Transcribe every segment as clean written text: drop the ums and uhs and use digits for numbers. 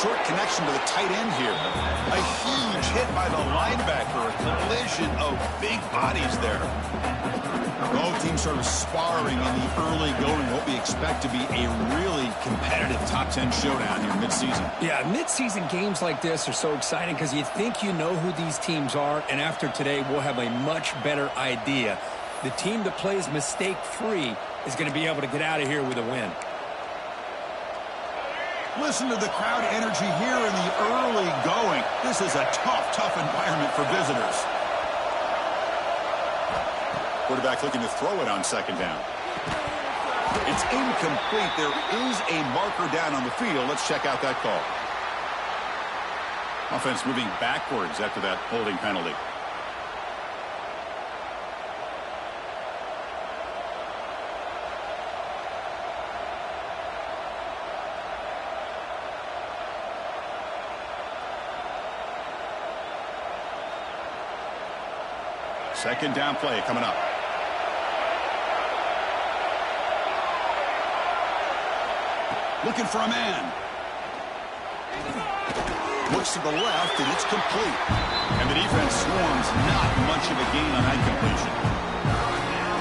short connection to the tight end here. A huge hit by the linebacker. A collision of big bodies there. Both teams sort of sparring in the early going. What we expect to be a really competitive top 10 showdown here mid-season. Yeah, mid-season games like this are so exciting because you think you know who these teams are, and after today we'll have a much better idea. The team that plays mistake-free is going to be able to get out of here with a win. Listen to the crowd energy here in the early going. This is a tough environment for visitors. Quarterback looking to throw it on second down. It's incomplete. There is a marker down on the field. Let's check out that call. Offense moving backwards after that holding penalty. Second down play coming up. Looking for a man. Looks to the left, and it's complete. And the defense swarms. Not much of a gain on that completion.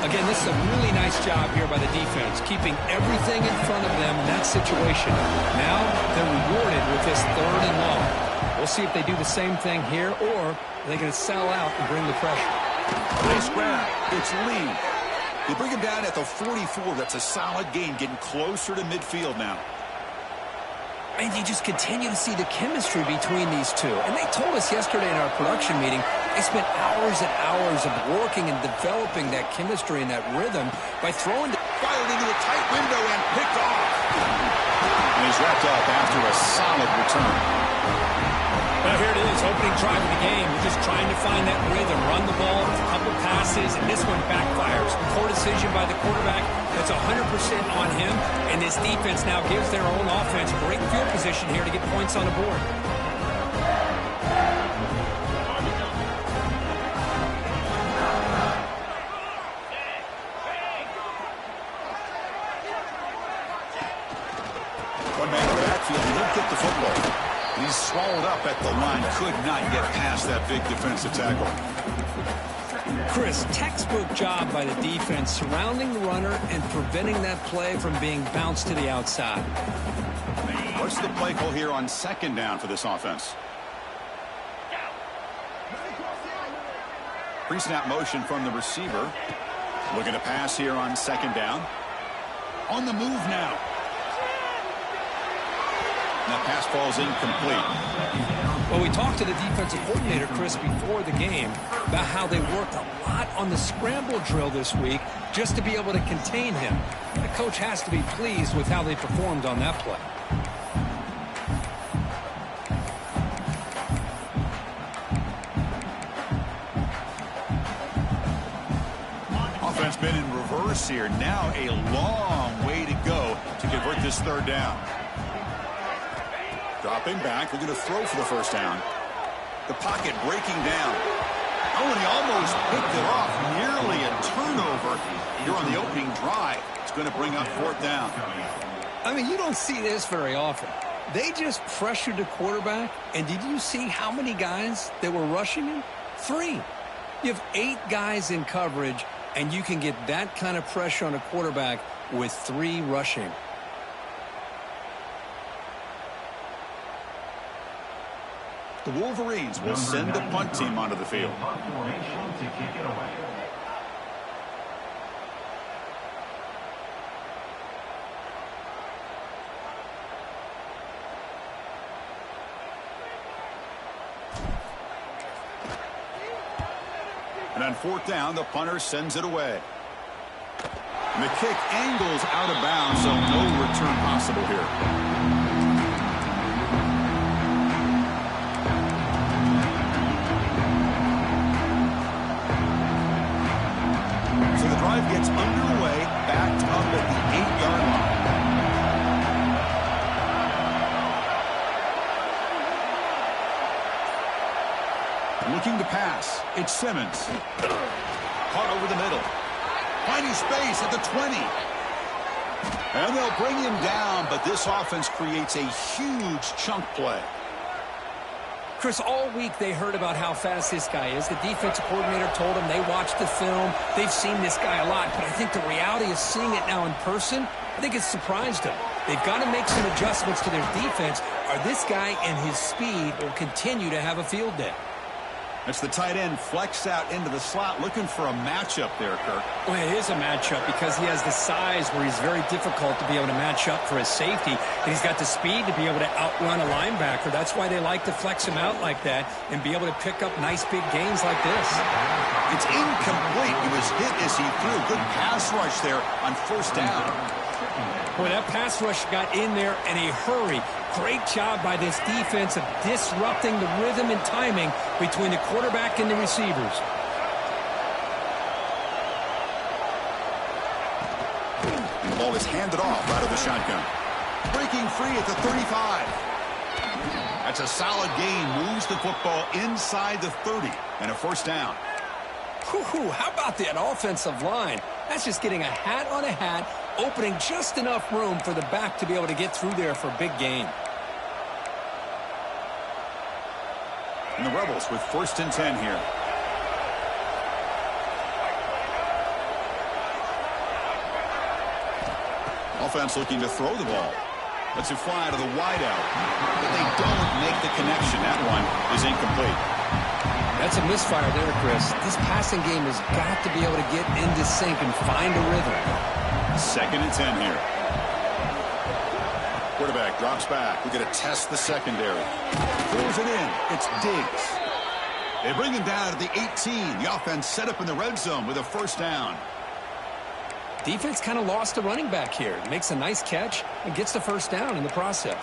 Again, this is a really nice job here by the defense, keeping everything in front of them in that situation. Now they're rewarded with this 3rd and long. We'll see if they do the same thing here, or are they going to sell out and bring the pressure. Nice grab. It's Lee. They bring him down at the 44. That's a solid gain, getting closer to midfield now. And you just continue to see the chemistry between these two. And they told us yesterday in our production meeting, they spent hours and hours of working and developing that chemistry and that rhythm by throwing the fired into a tight window and picked off. And he's wrapped up after a solid return. Well, here it is, opening drive of the game. We're just trying to find that rhythm, run the ball, a couple passes, and this one backfires. Poor decision by the quarterback. That's 100% on him, and this defense now gives their own offense great field position here to get points on the board. One man in the backfield, he didn't get the football. He's swallowed up at the line. Could not get past that big defensive tackle. Chris, textbook job by the defense surrounding the runner and preventing that play from being bounced to the outside. What's the play call here on second down for this offense? Pre-snap motion from the receiver. Looking to pass here on second down. On the move now. That pass falls incomplete. Well, we talked to the defensive coordinator, Chris, before the game about how they worked a lot on the scramble drill this week just to be able to contain him. The coach has to be pleased with how they performed on that play. Offense been in reverse here. Now a long way to go to convert this 3rd down. Dropping back, looking to throw for the first down. The pocket breaking down. Oh, and he almost picked it off. Nearly a turnover here on the opening drive. It's going to bring up 4th down. I mean, you don't see this very often. They just pressured the quarterback, and did you see how many guys that were rushing him? 3. You have 8 guys in coverage, and you can get that kind of pressure on a quarterback with 3 rushing. The Wolverines will send the punt team onto the field. And on 4th down, the punter sends it away. And the kick angles out of bounds, so no return possible here. Drive gets underway, backed up at the 8-yard line. Looking to pass. It's Simmons. Caught over the middle. Finding space at the 20. And they'll bring him down, but this offense creates a huge chunk play. Chris, all week they heard about how fast this guy is. The defensive coordinator told them they watched the film. They've seen this guy a lot, but I think the reality of seeing it now in person, I think it's surprised them. They've got to make some adjustments to their defense, or this guy and his speed will continue to have a field day. That's the tight end flexed out into the slot, looking for a matchup there, Kirk. Well, it is a matchup because he has the size where he's very difficult to be able to match up for his safety, and he's got the speed to be able to outrun a linebacker. That's why they like to flex him out like that and be able to pick up nice big gains like this. It's incomplete. He was hit as he threw. Good pass rush there on first down. Boy, that pass rush got in there in a hurry. Great job by this defense of disrupting the rhythm and timing between the quarterback and the receivers. The ball is handed off out of the shotgun. Breaking free at the 35. That's a solid gain. Moves the football inside the 30 and a first down. Whew, how about that offensive line? That's just getting a hat on a hat, opening just enough room for the back to be able to get through there for a big gain. And the Rebels with 1st and 10 here. Offense looking to throw the ball. Lets it fly to the wideout. But they don't make the connection. That one is incomplete. That's a misfire there, Chris. This passing game has got to be able to get into sync and find a rhythm. 2nd and 10 here. Quarterback drops back. We're going to test the secondary. Throws it in. It's Diggs. They bring him down to the 18. The offense set up in the red zone with a first down. Defense kind of lost a running back here. Makes a nice catch and gets the first down in the process.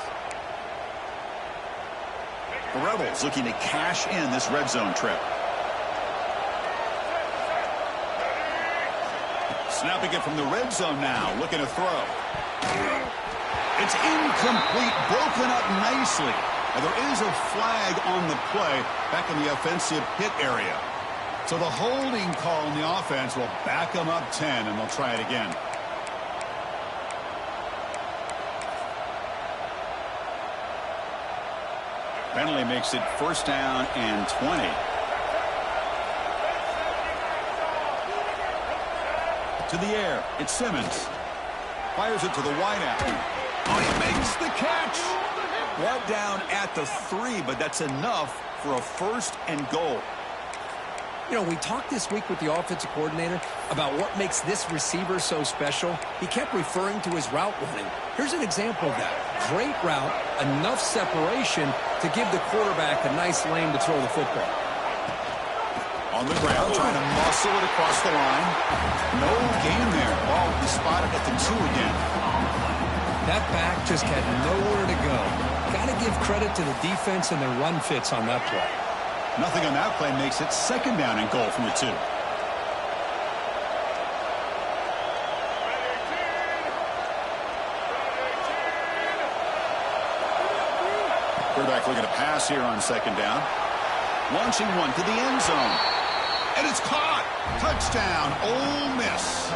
The Rebels looking to cash in this red zone trip. Snapping it from the red zone now, looking to throw. It's incomplete, broken up nicely. And there is a flag on the play back in the offensive hit area. So the holding call on the offense will back them up 10, and they'll try it again. Penalty makes it first down and 20. To the air, it's Simmons. Fires it to the wideout. Oh, he makes the catch. Brought down at the 3, but that's enough for a 1st and goal. You know, we talked this week with the offensive coordinator about what makes this receiver so special. He kept referring to his route running. Here's an example of that. Great route, enough separation to give the quarterback a nice lane to throw the football. On the ground, trying to muscle it across the line. No gain there. Ball is spotted at the 2 again. That back just had nowhere to go. Got to give credit to the defense and their run fits on that play. Nothing on that play makes it 2nd down and goal from the 2. Quarterback looking to pass here on 2nd down. Launching one to the end zone. And it's caught. Touchdown, Ole Miss.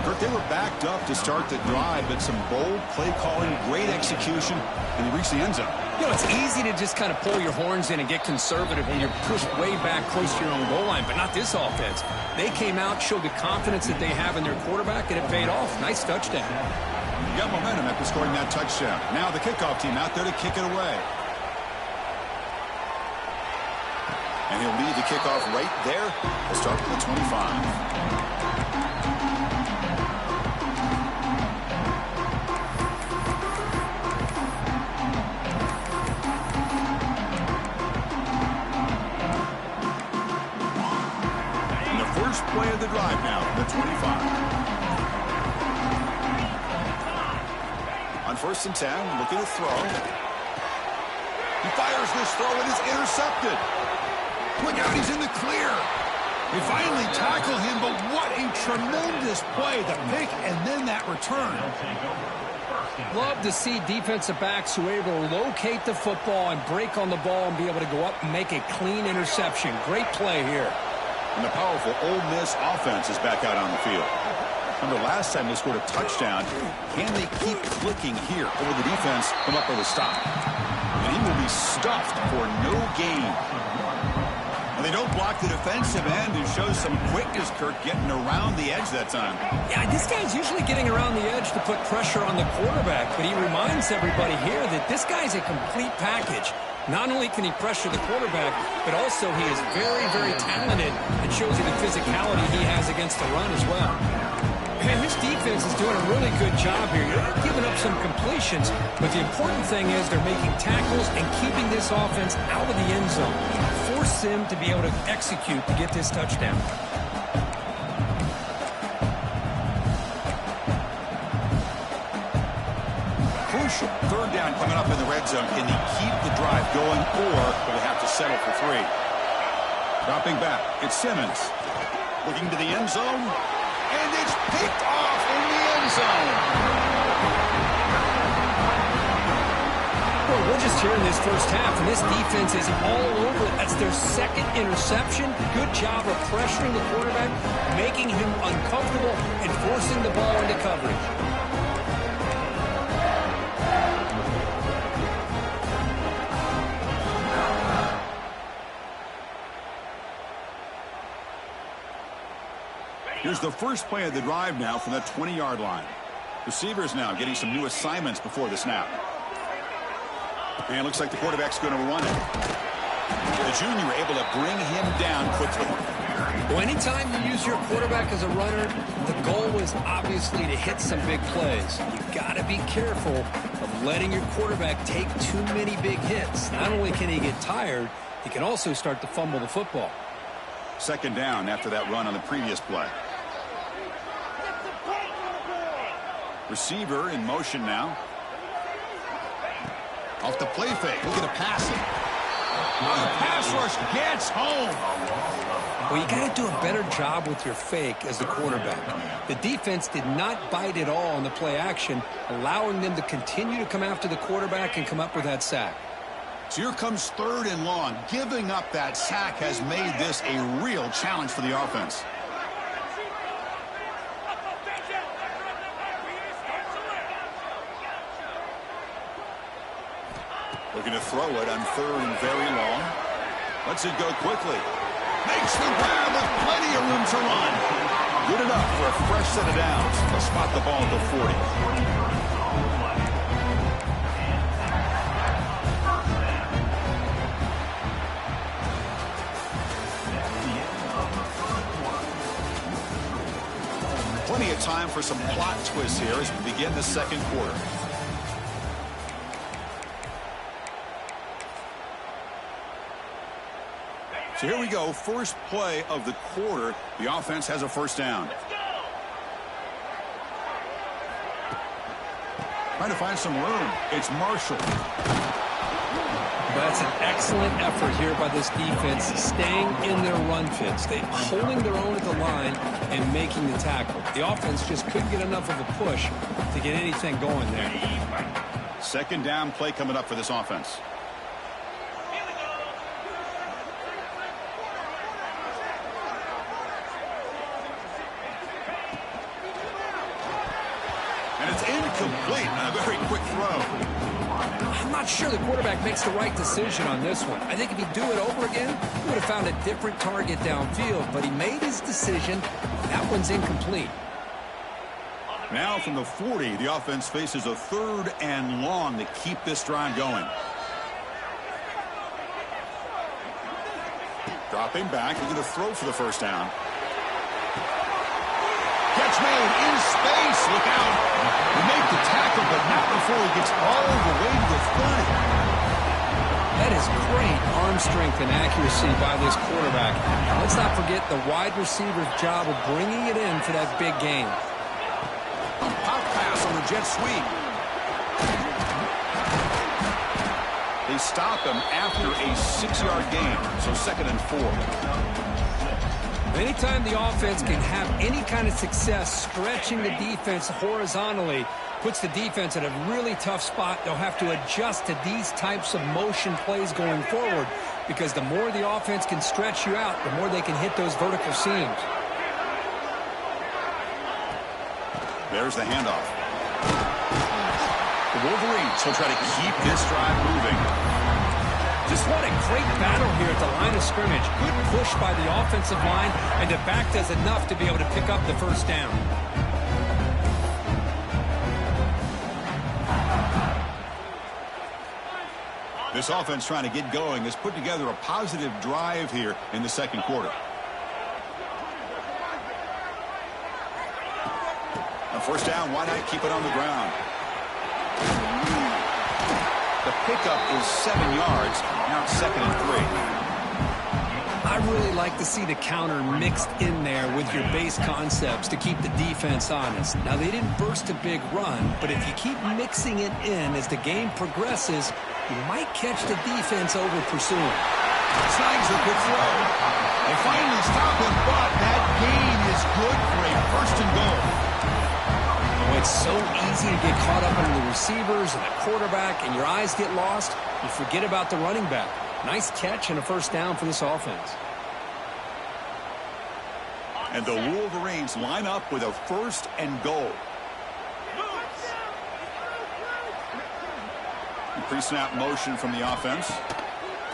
Kirk, they were backed up to start the drive, but some bold play calling, great execution, and they reached the end zone. You know, it's easy to just kind of pull your horns in and get conservative when you're pushed way back close to your own goal line, but not this offense. They came out, showed the confidence that they have in their quarterback, and it paid off. Nice touchdown. You got momentum after scoring that touchdown. Now the kickoff team out there to kick it away. And he'll lead the kickoff right there. We'll start with the 25. Play of the drive now, the 25. On 1st and 10, looking to throw. He fires this throw and is intercepted. Look out, he's in the clear. They finally tackle him, but what a tremendous play. The pick and then that return. Love to see defensive backs who are able to locate the football and break on the ball and be able to go up and make a clean interception. Great play here. And the powerful Ole Miss offense is back out on the field. Remember, last time they scored a touchdown. Can they keep clicking here? Or will the defense come up with a stop? And he will be stuffed for no gain. And they don't block the defensive end and show some quickness, Kirk, getting around the edge that time. Yeah, this guy's usually getting around the edge to put pressure on the quarterback, but he reminds everybody here that this guy's a complete package. Not only can he pressure the quarterback, but also he is very, very talented and shows you the physicality he has against the run as well. And this defense is doing a really good job here. They're giving up some completions, but the important thing is they're making tackles and keeping this offense out of the end zone. Force them to be able to execute to get this touchdown. Crucial. Third down coming up in the red zone. Can they keep the drive going, or will they have to settle for 3? Dropping back. It's Simmons. Looking to the end zone. And it's picked off in the end zone. Well, we're just here in this first half, and this defense is all over it. That's their second interception. Good job of pressuring the quarterback, making him uncomfortable, and forcing the ball into coverage. Here's the first play of the drive now from that 20-yard line. Receivers now getting some new assignments before the snap. And it looks like the quarterback's going to run it. The junior able to bring him down quickly. Well, anytime you use your quarterback as a runner, the goal is obviously to hit some big plays. You've got to be careful of letting your quarterback take too many big hits. Not only can he get tired, he can also start to fumble the football. Second down after that run on the previous play. Receiver in motion now. Off the play fake. Look at the passing. The pass rush gets home. Well, you got to do a better job with your fake as the quarterback. The defense did not bite at all on the play action, allowing them to continue to come after the quarterback and come up with that sack. So here comes 3rd and long. Giving up that sack has made this a real challenge for the offense. Looking to throw it on 3rd and very long. Lets it go quickly. Makes the grab with plenty of room to run. Good enough for a fresh set of downs. They'll spot the ball at the 40. Plenty of time for some plot twists here as we begin the second quarter. So here we go, first play of the quarter. The offense has a first down. Trying to find some room. It's Marshall. That's an excellent effort here by this defense, staying in their run fits. They holding their own at the line and making the tackle. The offense just couldn't get enough of a push to get anything going there. Second down play coming up for this offense. And it's incomplete on a very quick throw. I'm not sure the quarterback makes the right decision on this one. I think if he'd do it over again, he would have found a different target downfield, but he made his decision. That one's incomplete. Now from the 40, the offense faces a 3rd and long to keep this drive going. Dropping back, he's going to throw for the first down. Catch made in space. Look out. He made the tackle, but not before he gets all the way to the 30. That is great arm strength and accuracy by this quarterback. Let's not forget the wide receiver's job of bringing it in for that big gain. A pop pass on the jet sweep. They stop him after a 6-yard gain, so 2nd and 4. Anytime the offense can have any kind of success stretching the defense horizontally, puts the defense in a really tough spot. They'll have to adjust to these types of motion plays going forward, because the more the offense can stretch you out, the more they can hit those vertical seams. There's the handoff. The Wolverines will try to keep this drive moving. Just what a great battle here at the line of scrimmage. Good push by the offensive line, and the back does enough to be able to pick up the first down. This offense trying to get going has put together a positive drive here in the second quarter. On first down, why not keep it on the ground? The pickup is 7 yards. Now it's 2nd and 3. I really like to see the counter mixed in there with your base concepts to keep the defense honest. Now, they didn't burst a big run, but if you keep mixing it in as the game progresses, you might catch the defense over pursuing. Snags the quick throw. They finally stop him, but that gain is good for a 1st and goal. Oh, it's so easy to get caught up in the receivers and the quarterback, and your eyes get lost. You forget about the running back. Nice catch and a 1st down for this offense. And the Wolverines line up with a 1st and goal. Pre-snap motion from the offense.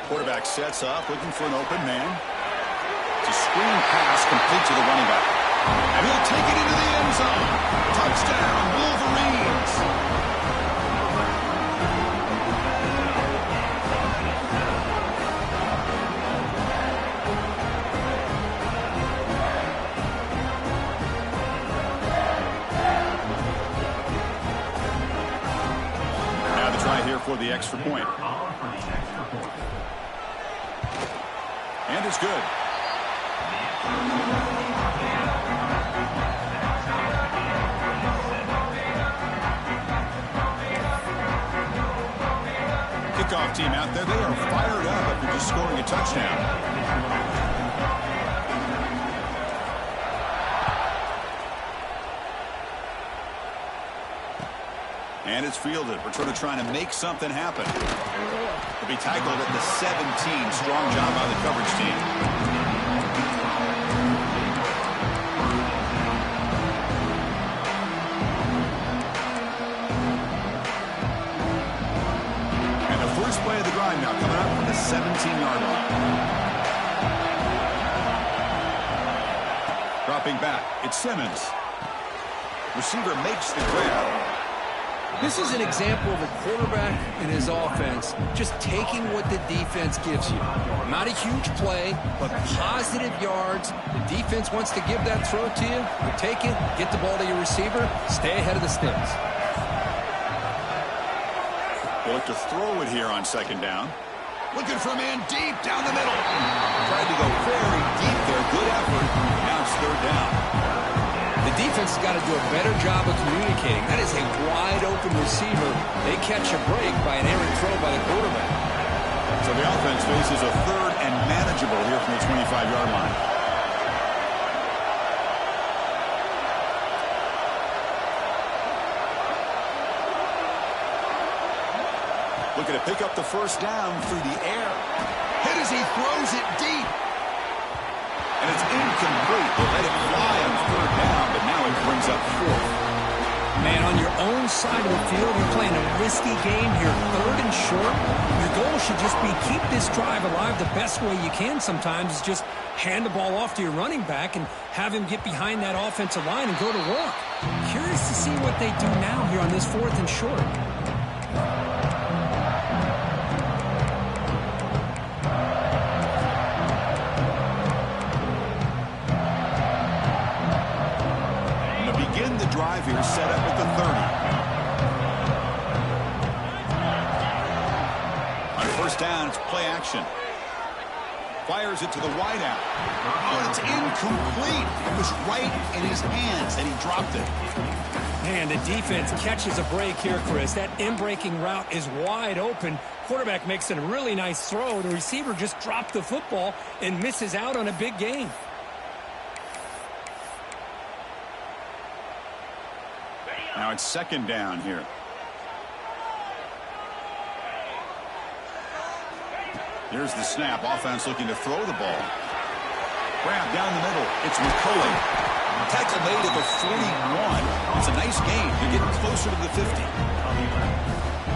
Quarterback sets up, looking for an open man. It's a screen pass complete to the running back. And he'll take it into the end zone. Touchdown, Wolverines. For the extra point. And it's good. Kickoff team out there, they are fired up after just scoring a touchdown. And it's fielded. We're sort of trying to make something happen. He'll be tackled at the 17. Strong job by the coverage team. And the first play of the drive now coming up from the 17-yard line. Dropping back. It's Simmons. Receiver makes the grab. This is an example of a quarterback and his offense just taking what the defense gives you. Not a huge play, but positive yards. The defense wants to give that throw to you. You take it, get the ball to your receiver, stay ahead of the sticks. They'll look to throw it here on 2nd down. Looking for a man deep down the middle. Tried to go very deep there. Good effort. Now it's 3rd down. The defense has got to do a better job of communicating. That is a wide-open receiver. They catch a break by an errant throw by the quarterback. So the offense faces a 3rd and manageable here from the 25-yard line. Looking to pick up the 1st down through the air. Hit as he throws it deep. And it's incomplete. They let it fly on 3rd down, but now it brings up 4th. Man, on your own side of the field, you're playing a risky game here. 3rd and short. Your goal should just be keep this drive alive the best way you can sometimes is just hand the ball off to your running back and have him get behind that offensive line and go to work. Curious to see what they do now here on this 4th and short. Drive here set up at the 30. On 1st down, it's play action. Fires it to the wideout. Oh, it's incomplete. It was right in his hands, and he dropped it. Man, the defense catches a break here, Chris. That in-breaking route is wide open. Quarterback makes a really nice throw. The receiver just dropped the football and misses out on a big gain. Now it's 2nd down here. Here's the snap. Offense looking to throw the ball. Grab down the middle. It's McCulley. Tackle made at the 41. It's a nice gain. You're getting closer to the 50.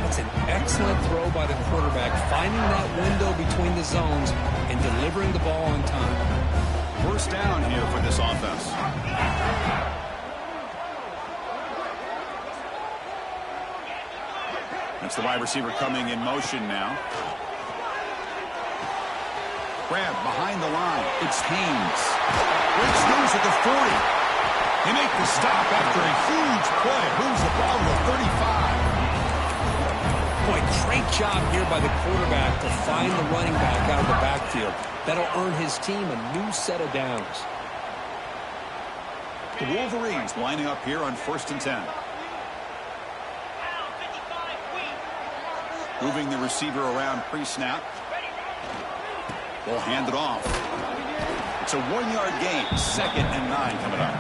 That's an excellent throw by the quarterback, finding that window between the zones and delivering the ball on time. First down here for this offense. That's the wide receiver coming in motion now. Grab behind the line. It's Haynes. Breaks loose at the 40. They make the stop after a huge play. Moves the ball to the 35. Boy, great job here by the quarterback to find the running back out of the backfield. That'll earn his team a new set of downs. The Wolverines lining up here on 1st and 10. Moving the receiver around pre-snap. They'll hand it off. It's a 1-yard gain. 2nd and 9 coming up.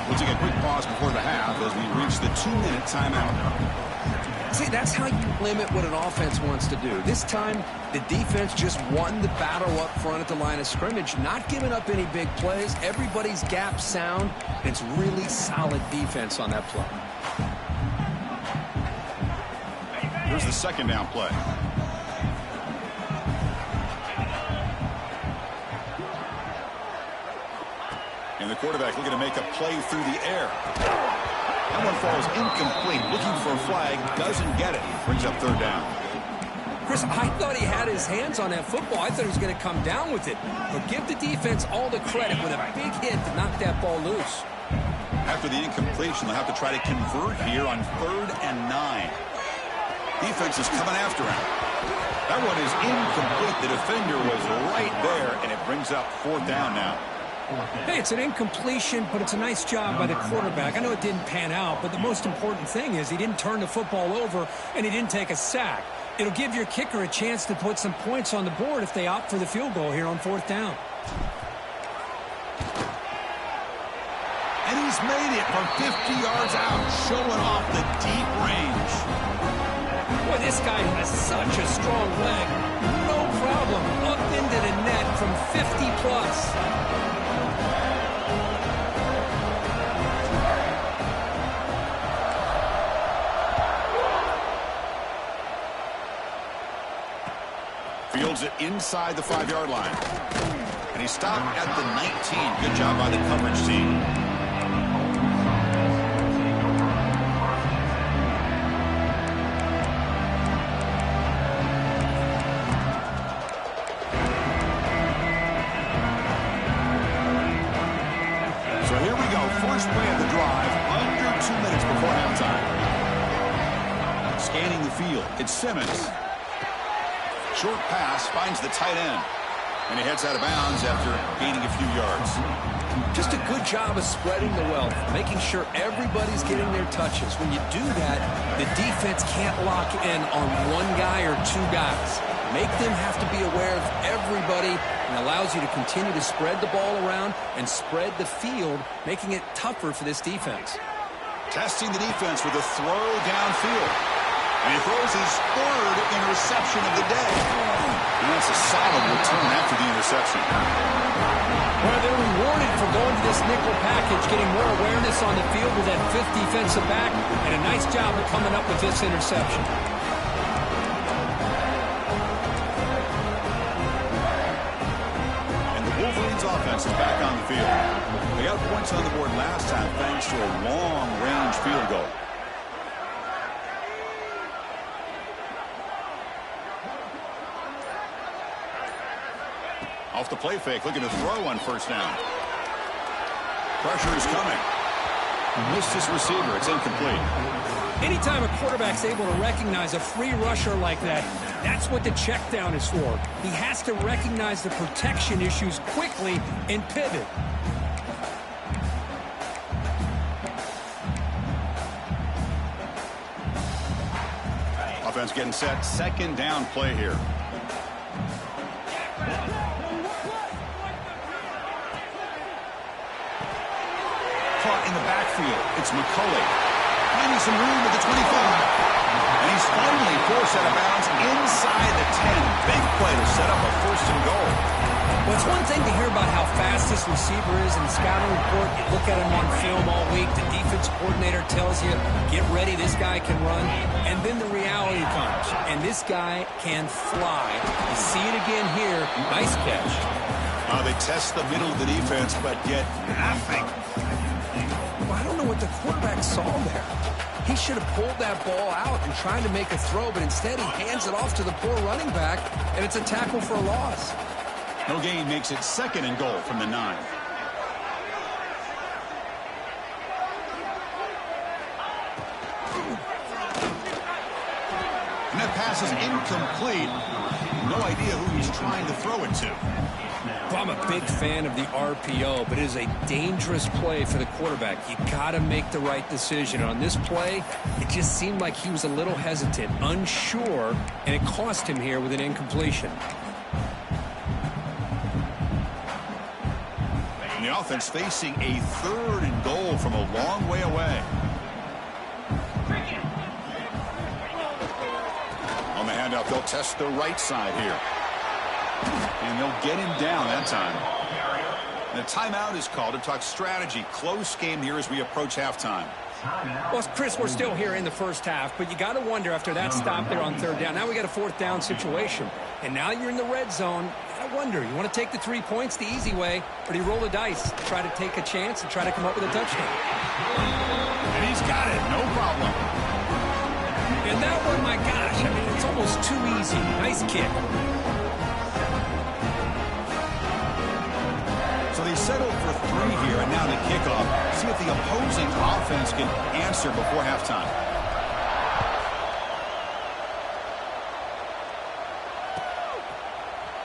We'll take a quick pause before the half as we reach the 2-minute timeout. See, that's how you limit what an offense wants to do. This time, the defense just won the battle up front at the line of scrimmage, not giving up any big plays. Everybody's gap sound. It's really solid defense on that play. Here's the 2nd down play. And the quarterback looking to make a play through the air. That one falls incomplete. Looking for a flag. Doesn't get it. Brings up 3rd down. Chris, I thought he had his hands on that football. I thought he was going to come down with it. But give the defense all the credit with a big hit to knock that ball loose. After the incompletion, they'll have to try to convert here on 3rd and 9. Defense is coming after him. That one is incomplete. The defender was right there, and it brings up 4th down now. Hey, it's an incompletion, but it's a nice job by the quarterback. I know it didn't pan out, but the most important thing is he didn't turn the football over, and he didn't take a sack. It'll give your kicker a chance to put some points on the board if they opt for the field goal here on 4th down. And he's made it from 50 yards out, showing off the deep range. Boy, this guy has such a strong leg. No problem. Up into the net from 50 plus. Fields it inside the 5-yard line. And he stopped at the 19. Good job by the coverage team. So here we go. First play of the drive. Under 2 minutes before halftime. Scanning the field. It's Simmons. Short pass finds the tight end. And he heads out of bounds after gaining a few yards. Just a good job of spreading the wealth, making sure everybody's getting their touches. When you do that, the defense can't lock in on one guy or two guys. Make them have to be aware of everybody and allows you to continue to spread the ball around and spread the field, making it tougher for this defense. Testing the defense with a throw downfield. And he throws his 3rd interception of the day. And that's a solid return after the interception. Well, they're rewarded for going to this nickel package, getting more awareness on the field with that 5th defensive back, and a nice job of coming up with this interception. And the Wolverines offense is back on the field. They got points on the board last time thanks to a long-range field goal. Off the play fake, looking to throw on 1st down. Pressure is coming. Missed his receiver. It's incomplete. Anytime a quarterback's able to recognize a free rusher like that, that's what the check down is for. He has to recognize the protection issues quickly and pivot. Offense getting set. 2nd down play here. Caught in the backfield. It's McCulley. Finding some room at the 25. And he's finally forced out of bounds inside the 10. Big play to set up a 1st and goal. Well, it's one thing to hear about how fast this receiver is in the scouting report, you look at him on film all week, the defense coordinator tells you, get ready, this guy can run, and then the reality comes, and this guy can fly. You see it again here. Nice catch. They test the middle of the defense, but get nothing. Well, I don't know what the quarterback saw there. He should have pulled that ball out and tried to make a throw, but instead he hands it off to the poor running back, and it's a tackle for a loss. No gain makes it 2nd and goal from the 9. And that pass is incomplete. No idea who he's trying to throw it to. Well, I'm a big fan of the RPO, but it is a dangerous play for the quarterback. You got to make the right decision. On this play, it just seemed like he was a little hesitant, unsure, and it cost him here with an incompletion. And the offense facing a 3rd and goal from a long way away. On the handoff, they'll test the right side here. And they'll get him down that time. And a timeout is called to talk strategy. Close game here as we approach halftime. Well, Chris, we're still here in the first half, but you got to wonder after that stop there on 3rd down. Now we got a 4th down situation. And now you're in the red zone. I wonder, you want to take the 3 points the easy way, or do you roll the dice, try to take a chance and try to come up with a touchdown? And he's got it. No problem. And that one, my gosh, I mean, it's almost too easy. Nice kick. So they settled for 3 here, and now the kickoff. See if the opposing offense can answer before halftime.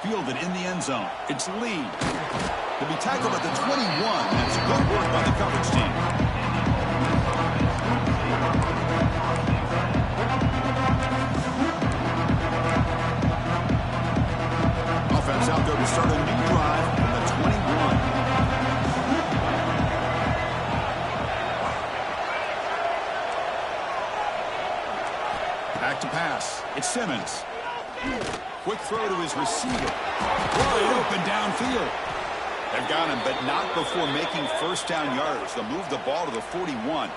Fielded in the end zone. It's Lee. He'll be tackled at the 21. That's good work by the coverage team. Offense out there to start a new drive from the 21. Back to pass. It's Simmons. Quick throw to his receiver. Wide open downfield. They've got him, but not before making 1st down yards. They'll move the ball to the 41.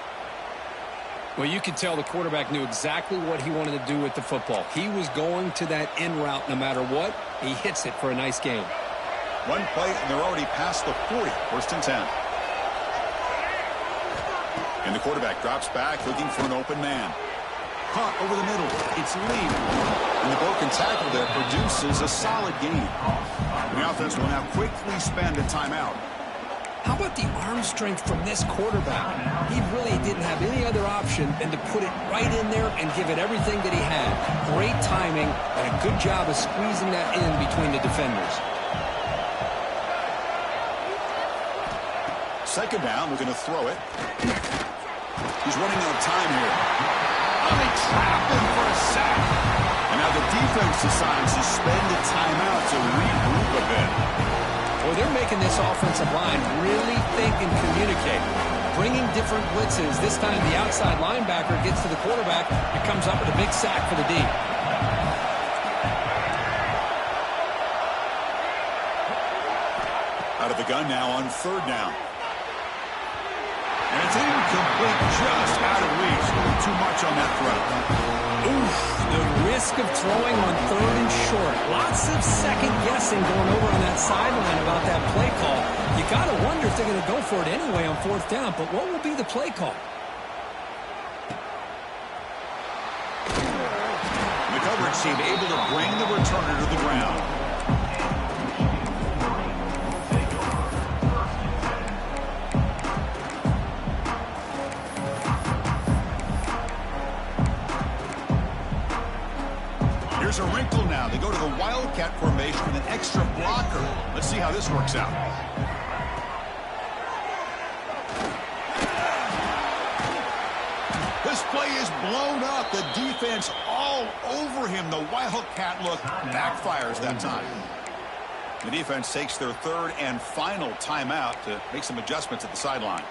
Well, you could tell the quarterback knew exactly what he wanted to do with the football. He was going to that in route no matter what. He hits it for a nice gain. One play, and they're already past the 40. 1st and 10. And the quarterback drops back, looking for an open man. Caught over the middle. It's Lee. And the broken tackle there produces a solid gain. And the offense will now quickly spend a timeout. How about the arm strength from this quarterback? He really didn't have any other option than to put it right in there and give it everything that he had. Great timing and a good job of squeezing that in between the defenders. 2nd down, we're going to throw it. He's running out of time here. They trap him for a sack. And now the defense decides to spend a timeout to regroup a bit. Well, they're making this offensive line really think and communicate. Bringing different blitzes. This time the outside linebacker gets to the quarterback and comes up with a big sack for the D. Out of the gun now on 3rd down. And it's incomplete, just out of reach. Too much on that throw. Oof, the risk of throwing on 3rd and short. Lots of second guessing going over on that sideline about that play call. You got to wonder if they're going to go for it anyway on 4th down, but what will be the play call? The coverage team able to bring the returner to the ground. Here's a wrinkle now. They go to the Wildcat formation with an extra blocker. Let's see how this works out. This play is blown up. The defense all over him. The Wildcat look backfires that time. The defense takes their 3rd and final timeout to make some adjustments at the sideline.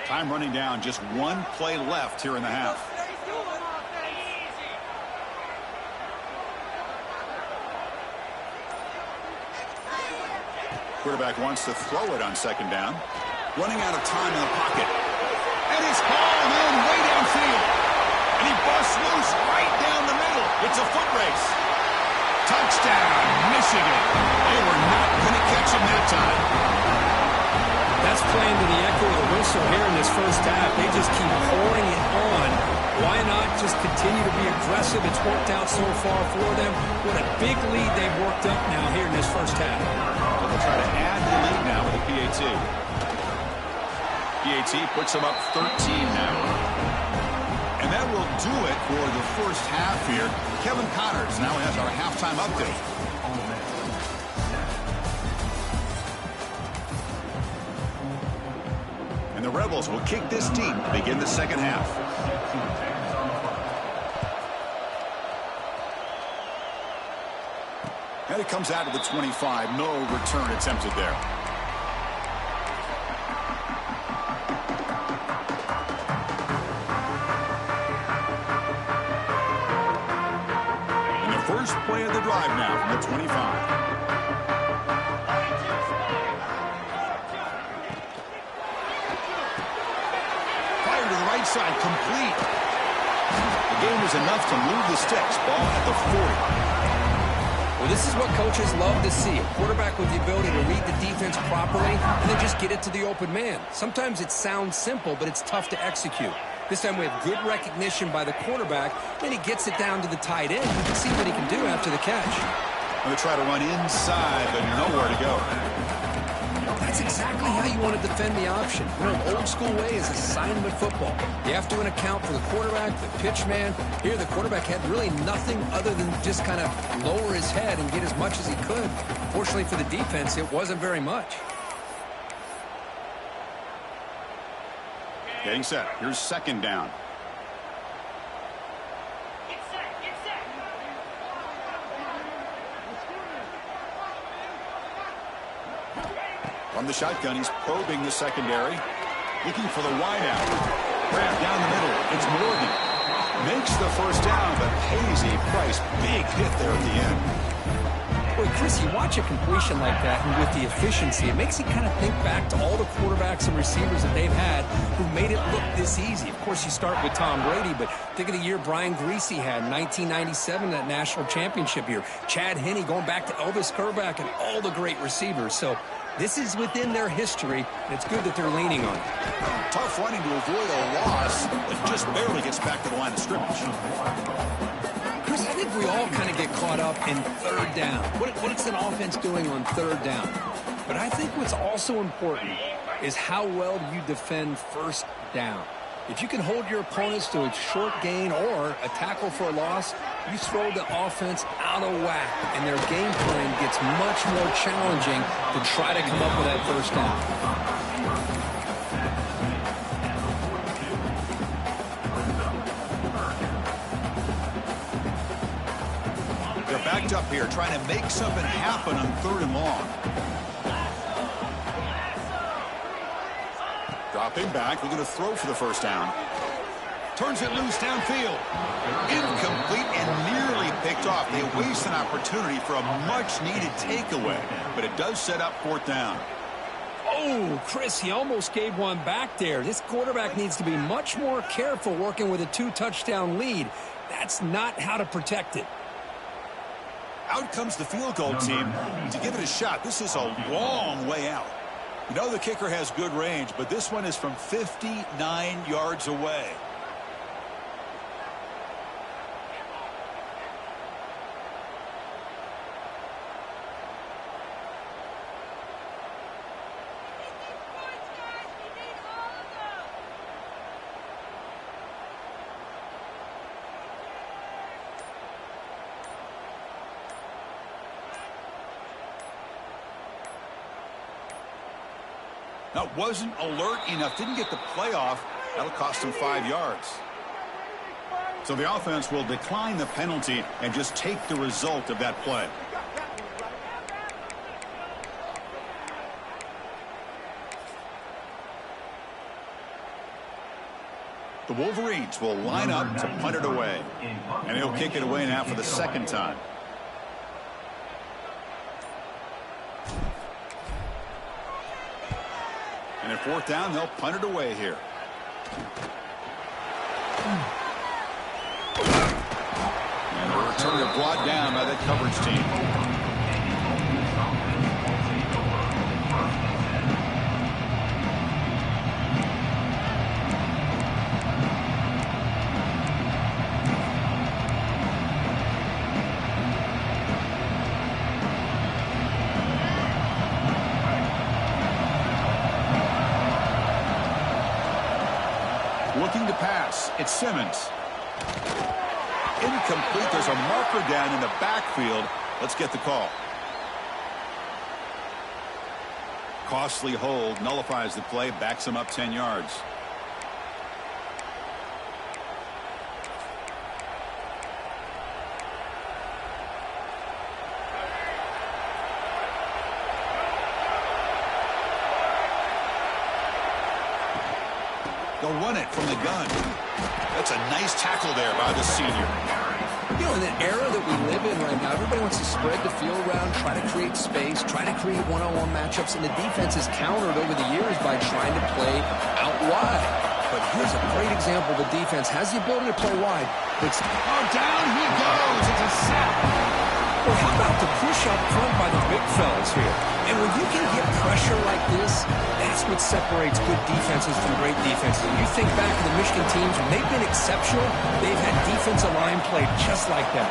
Time running down, just 1 play left here in the half. Quarterback wants to throw it on second down. Running out of time in the pocket. And he's hauled in way downfield. And he busts loose right down the middle. It's a foot race. Touchdown, Michigan. They were not going to catch him that time. That's playing to the echo of the whistle here in this first half. They just keep pouring it on. Why not just continue to be aggressive? It's worked out so far for them. What a big lead they've worked up now here in this first half. So they'll try to add the lead now with a PAT. PAT puts them up 13 now. And that will do it for the first half here. Kevin Connors now has our halftime update. And the Rebels will kick this deep to begin the second half. And it comes out of the 25. No return attempted there. And the first play of the drive now from the 25. Fire to the right side, complete. The game was enough to move the sticks. Ball at the 40. Well, this is what coaches love to see. A quarterback with the ability to read the defense properly and then just get it to the open man. Sometimes it sounds simple, but it's tough to execute. This time we have good recognition by the quarterback, then he gets it down to the tight end. You can see what he can do after the catch. Going to try to run inside, but nowhere to go. That's exactly how you want to defend the option. You know, an old-school way is assignment football. You have to account for the quarterback, the pitch man. Here, the quarterback had really nothing other than just kind of lower his head and get as much as he could. Fortunately for the defense, it wasn't very much. Getting set. Here's second down. From the shotgun, he's probing the secondary. Looking for the wideout. Grab down the middle. It's Morgan. Makes the first down, but pays a price. Big hit there at the end. Boy, Chris, you watch a completion like that, and with the efficiency, it makes you kind of think back to all the quarterbacks and receivers that they've had who made it look this easy. Of course, you start with Tom Brady, but think of the year Brian Griese had in 1997, that national championship year. Chad Henne going back to Elvis Kerback and all the great receivers. So this is within their history, and it's good that they're leaning on it. Tough running to avoid a loss, but just barely gets back to the line of scrimmage. Chris, I think we all kind of get caught up in third down. What's an offense doing on third down? But I think what's also important is how well you defend first down. If you can hold your opponents to a short gain or a tackle for a loss, you throw the offense out of whack, and their game plan gets much more challenging to try to come up with that first down. Backed up here, trying to make something happen on third and long. Dropping back, we're going to throw for the first down. Turns it loose downfield. Incomplete and nearly picked off. They waste an opportunity for a much-needed takeaway, but it does set up fourth down. Oh, Chris, he almost gave one back there. This quarterback needs to be much more careful working with a 2-touchdown lead. That's not how to protect it. Out comes the field goal team to give it a shot. This is a long way out. You know the kicker has good range, but this one is from 59 yards away. That wasn't alert enough. Didn't get the playoff. That'll cost him 5 yards. So the offense will decline the penalty and just take the result of that play. The Wolverines will line up to punt it away. And he'll kick it away now for the second time. And at 4th down, they'll punt it away here. And the return is brought down by that coverage team. Looking to pass. It's Simmons. Incomplete. There's a marker down in the backfield. Let's get the call. Costly hold. Nullifies the play. Backs him up 10 yards. They'll run it from the gun. That's a nice tackle there by the senior. You know, in the era that we live in right now, everybody wants to spread the field around, try to create space, try to create one-on-one matchups, and the defense has countered over the years by trying to play out wide. But here's a great example. The defense has the ability to play wide. Oh, down he goes. It's a sack. Well, how about the push up front by the big fellas here? And when you can get pressure like this, that's what separates good defenses from great defenses. When you think back to the Michigan teams, when they've been exceptional, they've had defensive line play just like that.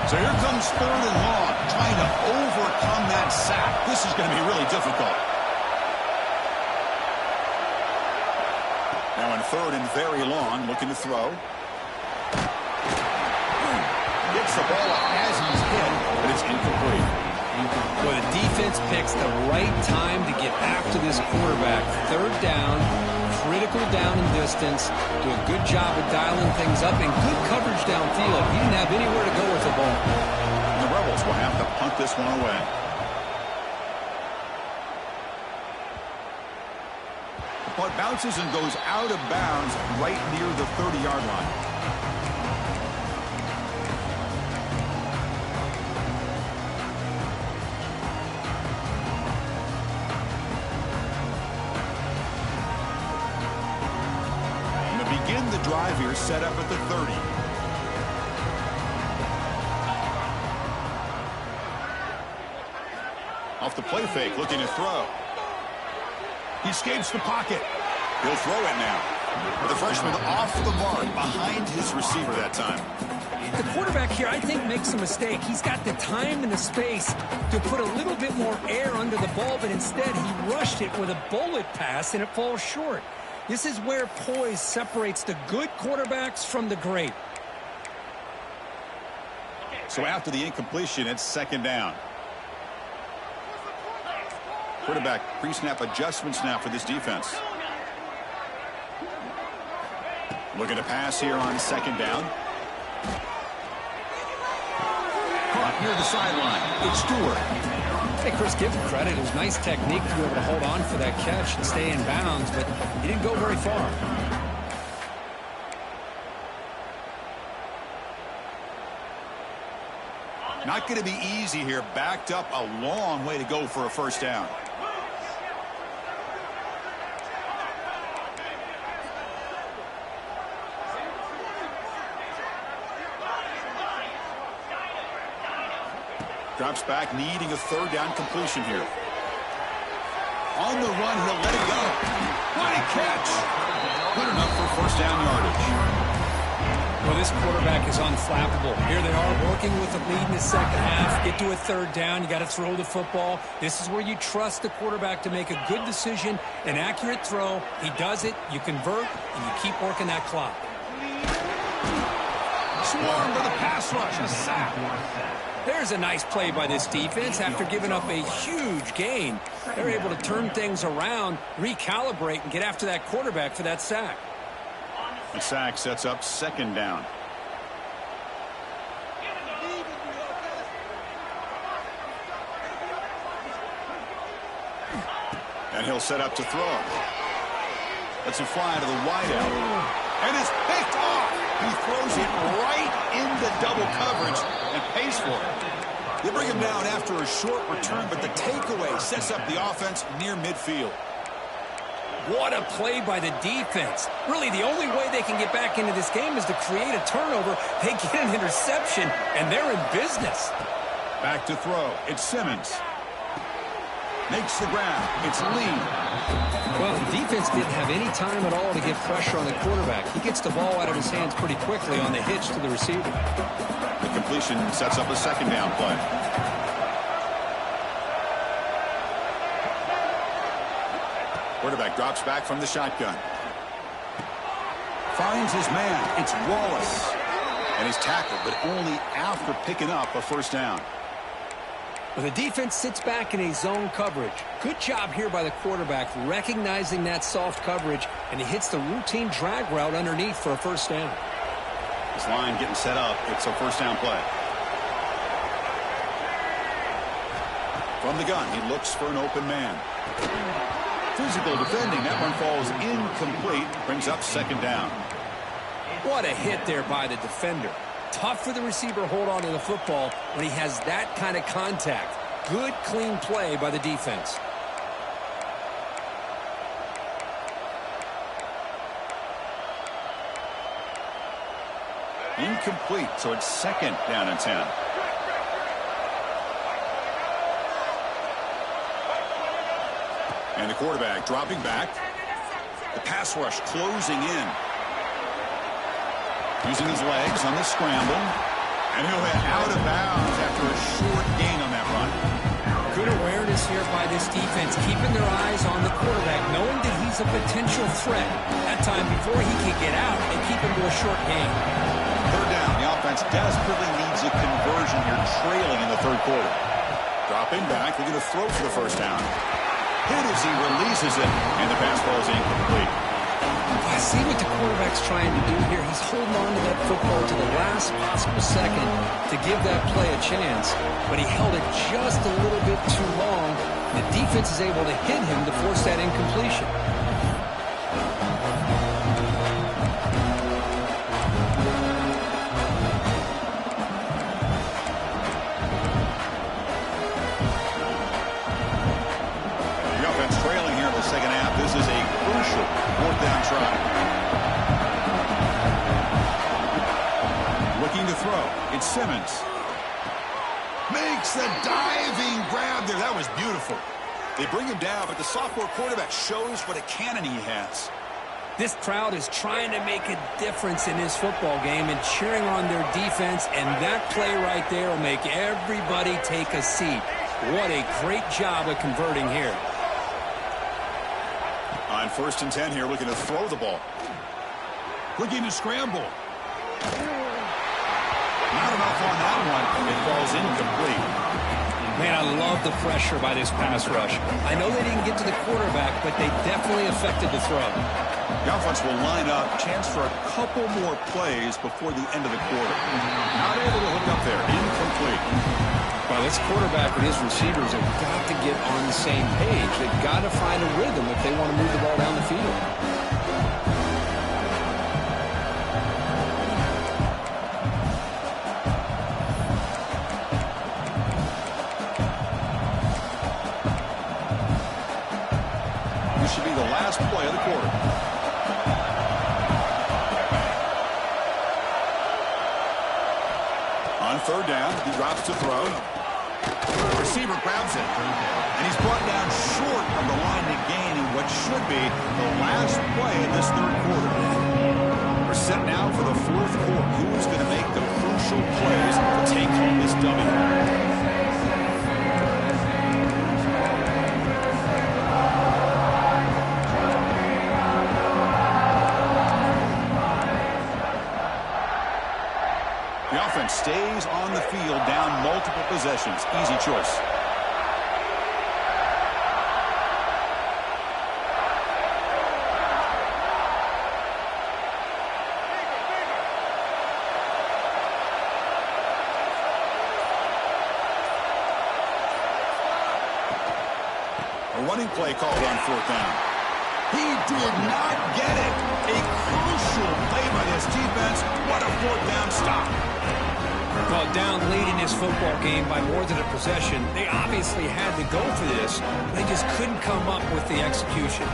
So here comes 3rd and long, trying to overcome that sack. This is going to be really difficult. Now in 3rd and very long, looking to throw. Gets the ball as he's hit, but it's incomplete. Well, the defense picks the right time to get after this quarterback. 3rd down, critical down and distance. Do a good job of dialing things up and good coverage downfield. He didn't have anywhere to go with the ball. And the Rebels will have to punt this one away. The punt bounces and goes out of bounds right near the 30-yard line. Begin the drive here, set up at the 30. Off the play fake, looking to throw. He escapes the pocket. He'll throw it now. The freshman off the mark, behind his receiver that time. The quarterback here, I think, makes a mistake. He's got the time and the space to put a little bit more air under the ball, but instead he rushed it with a bullet pass, and it falls short. This is where poise separates the good quarterbacks from the great. So after the incompletion, it's 2nd down. Quarterback pre-snap adjustments now for this defense. Looking to pass here on 2nd down. Caught near the sideline. It's Stewart. Hey, Chris, give him credit. It was nice technique to be able to hold on for that catch and stay in bounds, but he didn't go very far. Not going to be easy here. Backed up a long way to go for a 1st down. Drops back, needing a 3rd down completion here. On the run, he'll let it go. What a catch! Good enough for 1st down yardage. Well, this quarterback is unflappable. Here they are working with the lead in the 2nd half. Get to a 3rd down. You got to throw the football. This is where you trust the quarterback to make a good decision, an accurate throw. He does it, you convert, and you keep working that clock. Swarmed with a pass rush, a sack. There's a nice play by this defense. After giving up a huge gain, they're able to turn things around, recalibrate, and get after that quarterback for that sack. The sack sets up 2nd down. And he'll set up to throw. Lets him fly to the wideout. And it's picked off. He throws it right into double coverage and pays for it. They bring him down after a short return, but the takeaway sets up the offense near midfield. What a play by the defense. Really, the only way they can get back into this game is to create a turnover. They get an interception, and they're in business. Back to throw. It's Simmons. Makes the grab. It's Lee. Well, the defense didn't have any time at all to get pressure on the quarterback. He gets the ball out of his hands pretty quickly on the hitch to the receiver. The completion sets up a second down play. Quarterback drops back from the shotgun. Finds his man. It's Wallace. And he's tackled, but only after picking up a first down. Well, the defense sits back in a zone coverage. Good job here by the quarterback recognizing that soft coverage, and he hits the routine drag route underneath for a first down. This line getting set up. It's a first down play. From the gun, he looks for an open man. Physical defending. That one falls incomplete. Brings up second down. What a hit there by the defender. Tough for the receiver to hold on to the football when he has that kind of contact. Good, clean play by the defense. Incomplete, so it's second down and 10. And the quarterback dropping back. The pass rush closing in. Using his legs on the scramble. And he'll head out of bounds after a short gain on that run. Good awareness here by this defense, keeping their eyes on the quarterback, knowing that he's a potential threat. That time before he can get out and keep him to a short gain. Third down. The offense desperately needs a conversion here, trailing in the third quarter. Dropping back. They're going to throw for the first down. Hit as he releases it, and the pass ball is incomplete. I see what the quarterback's trying to do here. He's holding on to that football to the last possible second to give that play a chance, but he held it just a little bit too long. The defense is able to hit him to force that incompletion. The offense trailing here in the second half. This is a crucial fourth down try. Looking to throw. It's Simmons. Makes the diving grab there. That was beautiful. They bring him down, but the sophomore quarterback shows what a cannon he has. This crowd is trying to make a difference in this football game and cheering on their defense, and that play right there will make everybody take a seat. What a great job of converting here. On first and 10 here, looking to throw the ball. Looking to scramble. Not enough on that one. It falls incomplete. Man, I love the pressure by this pass rush. I know they didn't get to the quarterback, but they definitely affected the throw. The offense will line up. Chance for a couple more plays before the end of the quarter. Not able to hook up there. Incomplete. Well, this quarterback and his receivers have got to get on the same page. They've got to find a rhythm if they want to move the ball down the field. This should be the last play of the quarter. On third down, he drops to throw. Receiver grabs it. And he's brought down short of the line to gain in what should be the last play in this third quarter. We're set now for the fourth quarter. Who's going to make the crucial plays to take home this W? The offense stays on the field, down multiple possessions. Easy choice. A running play called on fourth down. He did not get it. A crucial play by this defense. What a fourth down stop. Well, down late in this football game by more than a possession, they obviously had to go for this. They just couldn't come up with the execution.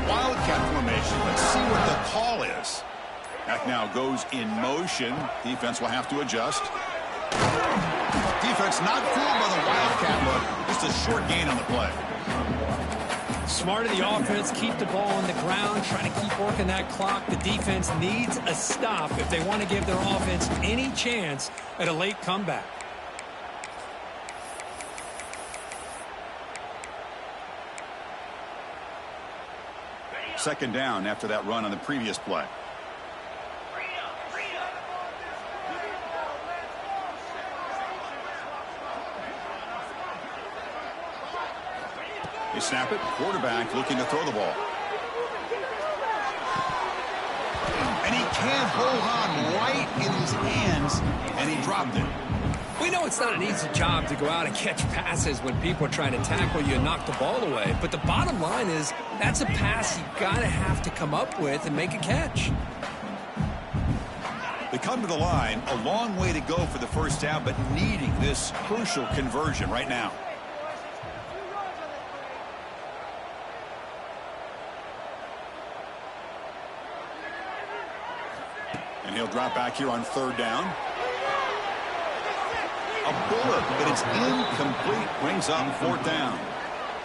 wildcat formation. Let's see what the call is. Back now goes in motion. Defense will have to adjust. Defense not fooled by the wildcat look. Just a short gain on the play. Smart of the offense, keep the ball on the ground, trying to keep working that clock. The defense needs a stop if they want to give their offense any chance at a late comeback. Second down after that run on the previous play. They snap it. Quarterback looking to throw the ball. And he can't hold on right in his hands, and he dropped it. We know it's not an easy job to go out and catch passes when people are trying to tackle you and knock the ball away. But the bottom line is that's a pass you got to have to come up with and make a catch. They come to the line, a long way to go for the first down, but needing this crucial conversion right now. And he'll drop back here on third down. A bullet, but it's incomplete. Brings up fourth down.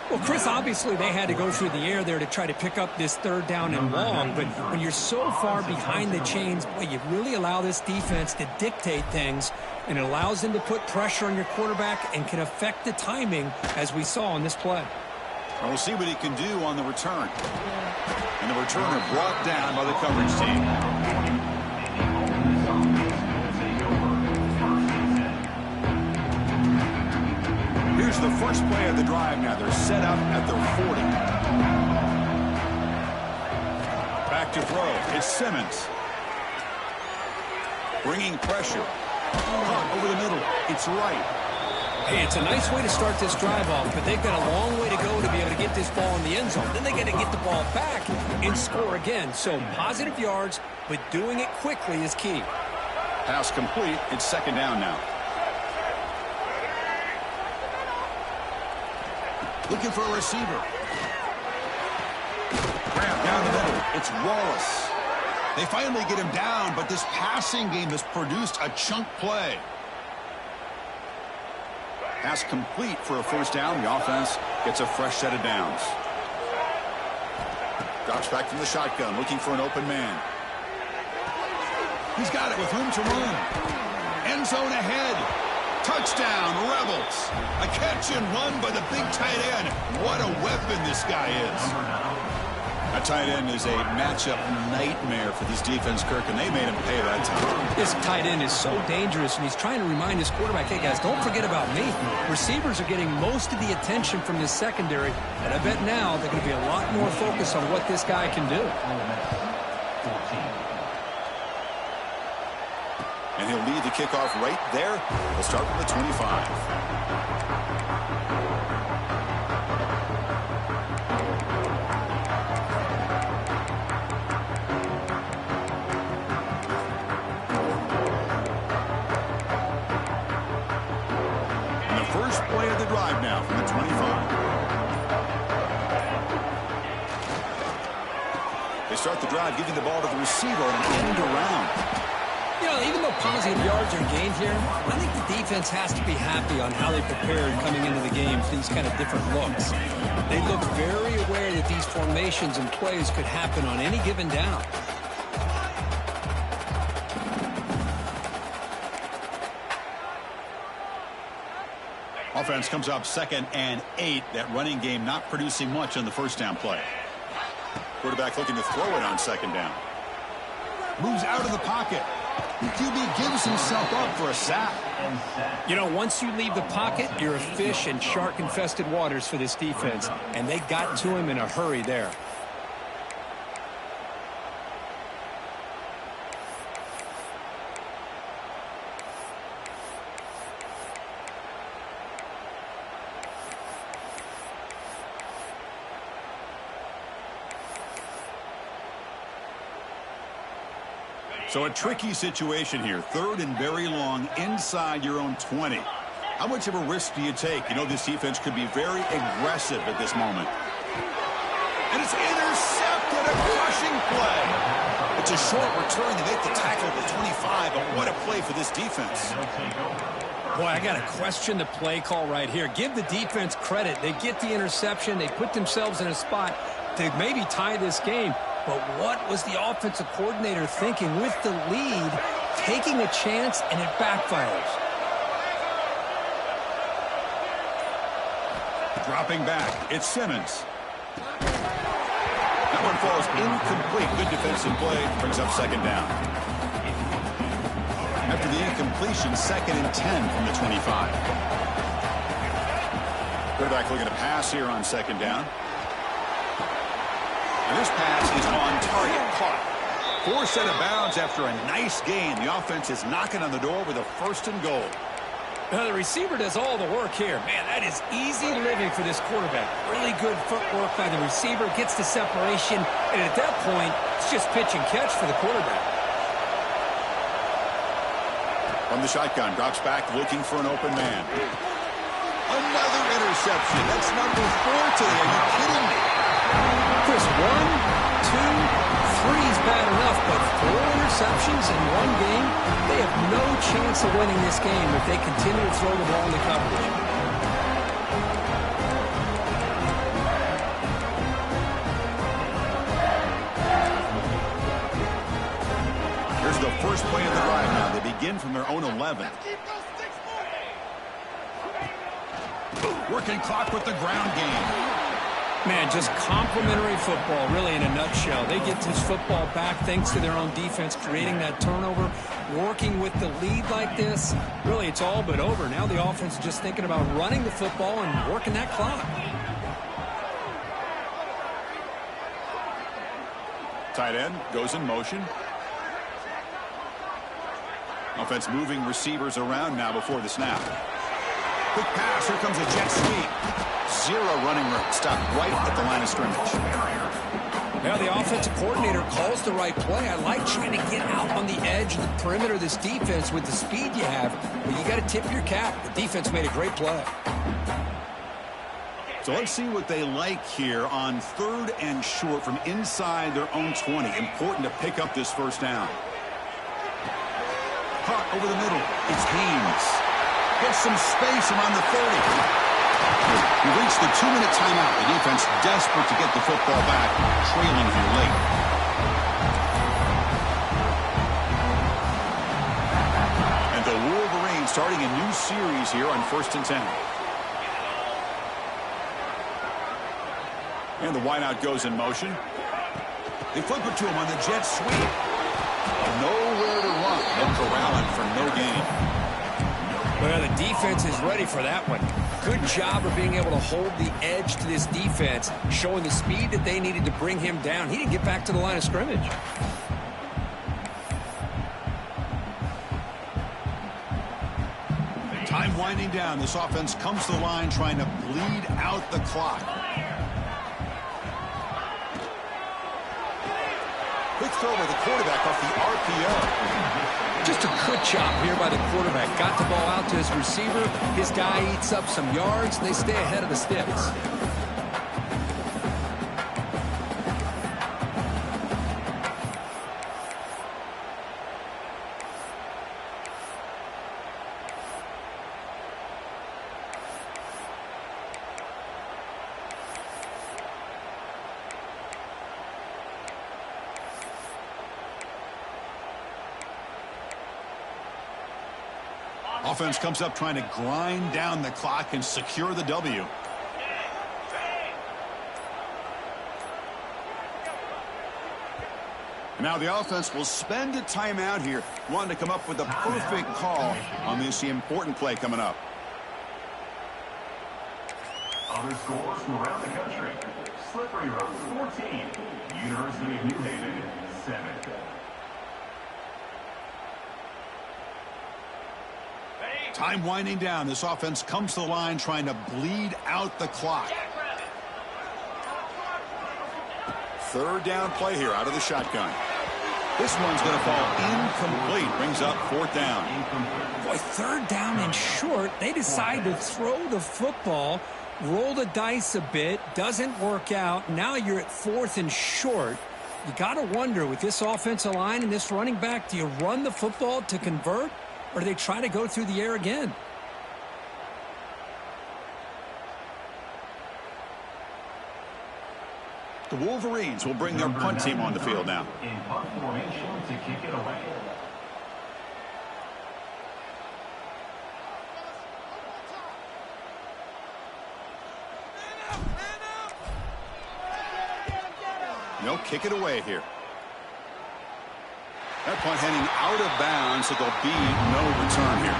Well, Chris, obviously they had to go through the air there to try to pick up this third down and long. But when you're so far behind the chains, boy, you really allow this defense to dictate things. And it allows them to put pressure on your quarterback and can affect the timing, as we saw on this play. And we'll see what he can do on the return. And the returner brought down by the coverage team. Here's the first play of the drive now. They're set up at their 40. Back to throw. It's Simmons. Bringing pressure. Caught over the middle. It's right. Hey, it's a nice way to start this drive off, but they've got a long way to go to be able to get this ball in the end zone. Then they got to get the ball back and score again. So positive yards, but doing it quickly is key. Pass complete. It's second down now. Looking for a receiver. Grab down the middle. It's Wallace. They finally get him down, but this passing game has produced a chunk play. Pass complete for a first down. The offense gets a fresh set of downs. Drops back from the shotgun, looking for an open man. He's got it with room to run. End zone ahead. Touchdown, Rebels. A catch and run by the big tight end. What a weapon this guy is. A tight end is a matchup nightmare for this defense, Kirk, and they made him pay that time. This tight end is so dangerous, and he's trying to remind his quarterback, hey, guys, don't forget about me. Receivers are getting most of the attention from this secondary, and I bet now they're going to be a lot more focused on what this guy can do. And he'll lead the kickoff right there. We'll start from the 25. And the first play of the drive now from the 25. They start the drive giving the ball to the receiver on an end around. You know, even though positive yards are gained here, I think the defense has to be happy on how they prepared coming into the game for these kind of different looks. They look very aware that these formations and plays could happen on any given down. Offense comes up 2nd and 8. That running game not producing much on the first down play. Quarterback looking to throw it on second down. Moves out of the pocket. The QB gives himself up for a sack. You know, once you leave the pocket, you're a fish in shark-infested waters for this defense, and they got to him in a hurry there. So a tricky situation here. 3rd and very long inside your own 20. How much of a risk do you take? You know, this defense could be very aggressive at this moment. And it's intercepted. It's a short return to make the tackle at the 25, but what a play for this defense. Boy, I got to question the play call right here. Give the defense credit. They get the interception. They put themselves in a spot to maybe tie this game. But what was the offensive coordinator thinking with the lead, taking a chance, and it backfires? Dropping back, it's Simmons. That one falls incomplete. Good defensive play, brings up second down. After the incompletion, 2nd and 10 from the 25. Quarterback looking to pass here on 2nd down. And this pass is on target, caught. Forced out of bounds after a nice gain. The offense is knocking on the door with a 1st and goal. Now the receiver does all the work here. Man, that is easy living for this quarterback. Really good footwork by the receiver, gets the separation, and at that point, it's just pitch and catch for the quarterback. From the shotgun, drops back looking for an open man. Another interception. That's number 4 today. Are you kidding me? Chris, 1, 2, 3 is bad enough, but 4 interceptions in one game, they have no chance of winning this game if they continue to throw the ball in the coverage. Here's the first play of the drive now. They begin from their own 11. Working clock with the ground game. Man, just complimentary football, really, in a nutshell. They get this football back thanks to their own defense, creating that turnover, working with the lead like this. Really, it's all but over. Now the offense is just thinking about running the football and working that clock. Tight end goes in motion. Offense moving receivers around now before the snap. Quick pass. Here comes a jet sweep. 0 running room. Stop right at the line of scrimmage. Now the offensive coordinator calls the right play. I like trying to get out on the edge of the perimeter of this defense with the speed you have, but you got to tip your cap. The defense made a great play. So let's see what they like here on 3rd and short from inside their own 20. Important to pick up this 1st down. Caught over the middle. It's Haynes. Gets some space around the 30. We've reached the 2-minute timeout. The defense desperate to get the football back, trailing here late. And the Wolverines starting a new series here on 1st and 10. And the wideout goes in motion. They flip it to him on the jet sweep. Nowhere to run. No corralling for no gain. Well, the defense is ready for that one. Good job of being able to hold the edge to this defense, showing the speed that they needed to bring him down. He didn't get back to the line of scrimmage. Time winding down. This offense comes to the line trying to bleed out the clock. Quick throw by the quarterback off the RPO. Just a good job here by the quarterback. Got the ball out to his receiver. His guy eats up some yards. They stay ahead of the sticks. Offense comes up trying to grind down the clock and secure the W. Now the offense will spend a timeout here, wanting to come up with a perfect call on this important play coming up. Other scores from around the country. Slippery Rock 14, University of New Haven 7. Time winding down. This offense comes to the line trying to bleed out the clock. 3rd down play here out of the shotgun. This one's going to fall incomplete. Brings up 4th down. Boy, 3rd down and short. They decide to throw the football, roll the dice a bit. Doesn't work out. Now you're at 4th and short. You got to wonder, with this offensive line and this running back, do you run the football to convert, or do they try to go through the air again? The Wolverines will bring their punt team on the field now. In punt formation to kick it away. They'll kick it away here. That punt heading out of bounds, so there'll be no return here.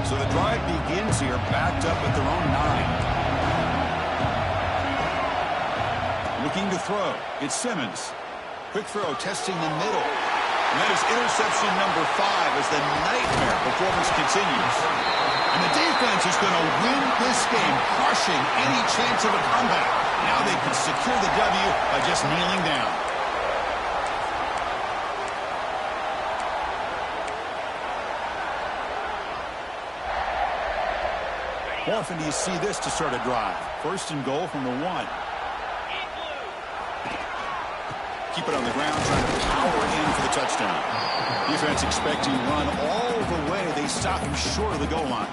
So the drive begins here, backed up at their own 9. Looking to throw. It's Simmons. Quick throw, testing the middle. And that is interception number 5 as the nightmare performance continues. And the defense is going to win this game, crushing any chance of a comeback. Now they can secure the W by just kneeling down. How often do you see this to start a drive? First and goal from the 1. Keep it on the ground, trying to power in for the touchdown. Defense expecting run all the way. They stop him short of the goal line.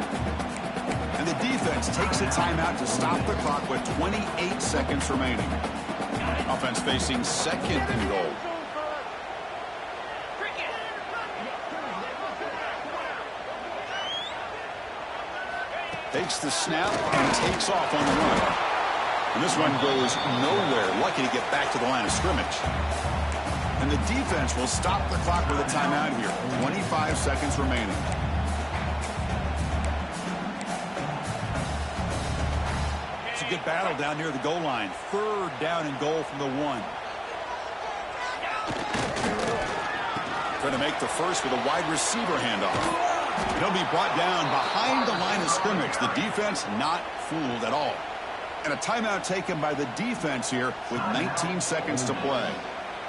And the defense takes a timeout to stop the clock with 28 seconds remaining. Offense facing second and goal. Takes the snap and takes off on the run. And this run goes nowhere. Lucky to get back to the line of scrimmage. And the defense will stop the clock with a timeout here. 25 seconds remaining. It's a good battle down near the goal line. Third down and goal from the 1. Trying to make the first with a wide receiver handoff. It'll be brought down behind the line of scrimmage. The defense not fooled at all. And a timeout taken by the defense here with 19 seconds to play.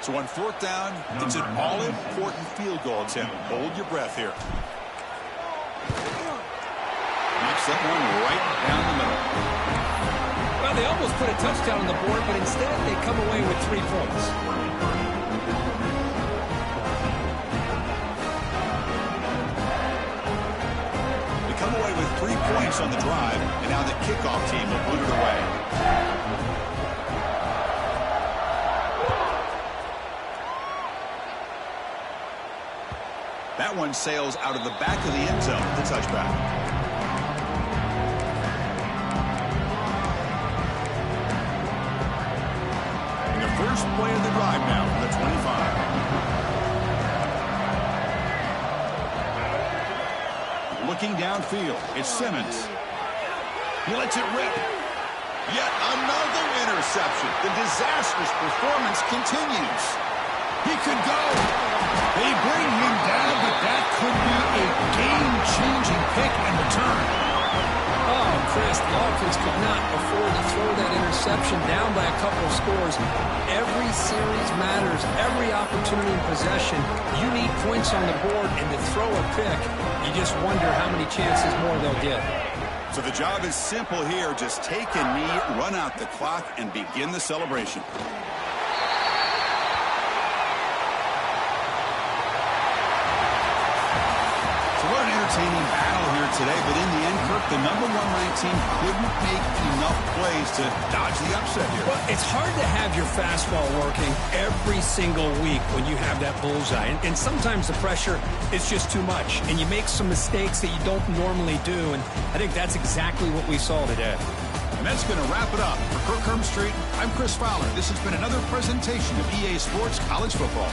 So on fourth down, it's an all-important field goal attempt. Hold your breath here. Knocks that one right down the middle. Well, they almost put a touchdown on the board, but instead they come away with 3 points. Come away with 3 points on the drive, and now the kickoff team will boot it away. That one sails out of the back of the end zone, the touchback. And the first play of the drive now from the 25. Looking downfield, it's Simmons. He lets it rip. Yet another interception. The disastrous performance continues. He could go. They bring him down, but that could be a game-changing pick and return. Oh, Chris, the offense could not afford to throw that interception down by a couple of scores. Every series matters. Every opportunity in possession. You need points on the board, and to throw a pick, you just wonder how many chances more they'll get. So the job is simple here. Just take a knee, run out the clock, and begin the celebration. What an entertaining battle here today, but in the end, Kirk, the number 1 ranked team couldn't make enough plays to dodge the upset here. Well, it's hard to have your fastball working every single week when you have that bullseye, and sometimes the pressure is just too much, and you make some mistakes that you don't normally do, and I think that's exactly what we saw today. And that's going to wrap it up. For Kirk Herbstreit, I'm Chris Fowler. This has been another presentation of EA Sports College Football.